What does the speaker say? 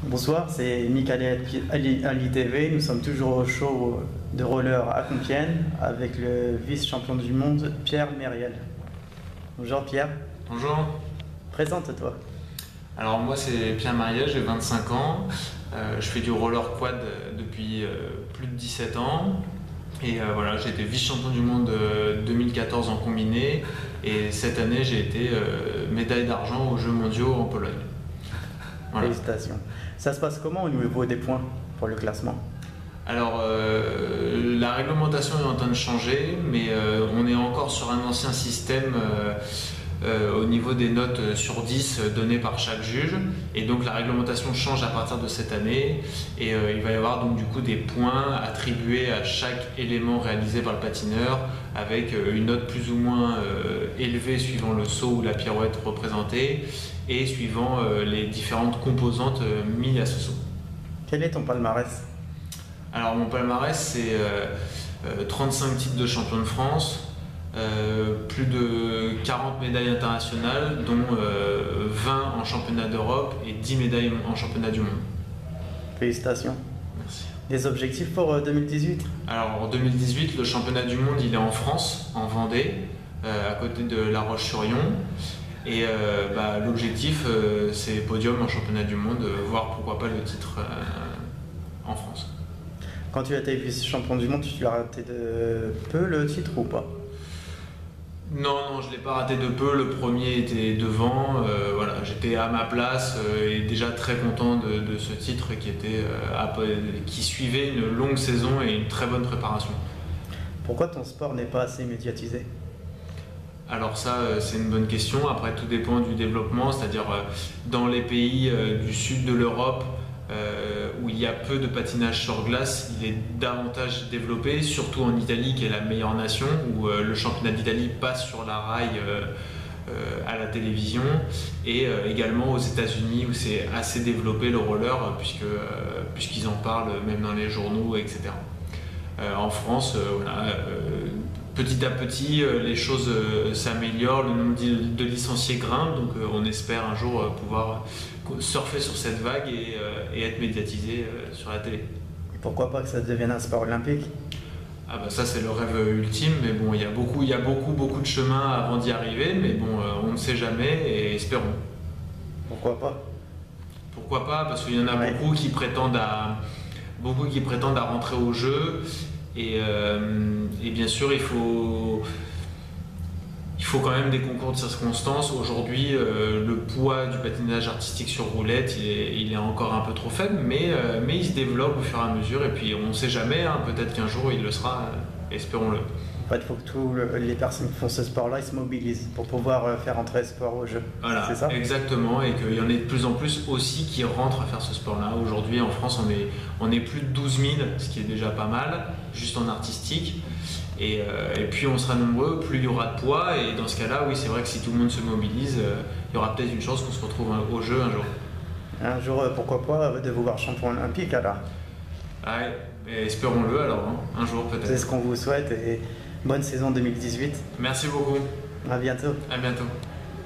Bonsoir, c'est Michael Ali TV. Nous sommes toujours au show de roller à Compiègne avec le vice-champion du monde Pierre Mériel. Bonjour Pierre. Bonjour. Présente-toi. Alors moi c'est Pierre Mériel, j'ai 25 ans. Je fais du roller quad depuis plus de 17 ans. Et voilà, j'ai été vice-champion du monde 2014 en combiné. Et cette année j'ai été médaille d'argent aux Jeux mondiaux en Pologne. Voilà. Félicitations. Ça se passe comment au niveau des points pour le classement? Alors la réglementation est en train de changer, mais on est encore sur un ancien système au niveau des notes sur 10 données par chaque juge. Et donc la réglementation change à partir de cette année. Et il va y avoir donc du coup des points attribués à chaque élément réalisé par le patineur, avec une note plus ou moins élevée suivant le saut ou la pirouette représentée et suivant les différentes composantes mises à ce saut. Quel est ton palmarès? Alors mon palmarès c'est 35 titres de champion de France, plus de 40 médailles internationales, dont 20 en championnat d'Europe et 10 médailles en championnat du monde. Félicitations. Merci. Des objectifs pour 2018? Alors en 2018, le championnat du monde il est en France, en Vendée, à côté de La Roche-sur-Yon. Et l'objectif c'est podium en championnat du monde, voire pourquoi pas le titre en France. Quand tu as été vice-champion du monde, tu l'as raté de peu le titre ou pas? Non, je ne l'ai pas raté de peu, le premier était devant, voilà, j'étais à ma place et déjà très content de ce titre qui suivait une longue saison et une très bonne préparation. Pourquoi ton sport n'est pas assez médiatisé? Alors ça, c'est une bonne question. Après, tout dépend du développement, c'est-à-dire dans les pays du sud de l'Europe où il y a peu de patinage sur glace, il est davantage développé, surtout en Italie qui est la meilleure nation, où le championnat d'Italie passe sur la raille à la télévision, et également aux États-Unis où c'est assez développé le roller, puisqu'ils en parlent même dans les journaux, etc. En France, petit à petit, les choses s'améliorent, le nombre de licenciés grimpe, donc on espère un jour pouvoir surfer sur cette vague et être médiatisé sur la télé. Pourquoi pas que ça devienne un sport olympique? Ah bah ça c'est le rêve ultime, mais bon, il y a beaucoup de chemin avant d'y arriver, mais bon, on ne sait jamais et espérons. Pourquoi pas? Pourquoi pas? Parce qu'il y en a beaucoup qui prétendent à rentrer au jeu. Et bien sûr, il faut quand même des concours de circonstances. Aujourd'hui, le poids du patinage artistique sur roulette, il est encore un peu trop faible, mais il se développe au fur et à mesure. Et puis, on ne sait jamais, hein, peut-être qu'un jour, il le sera, espérons-le. En fait, il faut que tous les personnes qui font ce sport-là, ils se mobilisent pour pouvoir faire entrer ce sport au jeu. Voilà, c'est ça? Exactement, et qu'il y en ait de plus en plus aussi qui rentrent à faire ce sport-là. Aujourd'hui, en France, on est plus de 12 000, ce qui est déjà pas mal, juste en artistique. Et puis on sera nombreux, plus il y aura de poids, et dans ce cas-là, oui, c'est vrai que si tout le monde se mobilise, il y aura peut-être une chance qu'on se retrouve au jeu un jour. Un jour, pourquoi pas, de vous voir champion olympique alors? Ouais, espérons-le alors, hein, un jour peut-être. C'est ce qu'on vous souhaite, et bonne saison 2018. Merci beaucoup. À bientôt. À bientôt.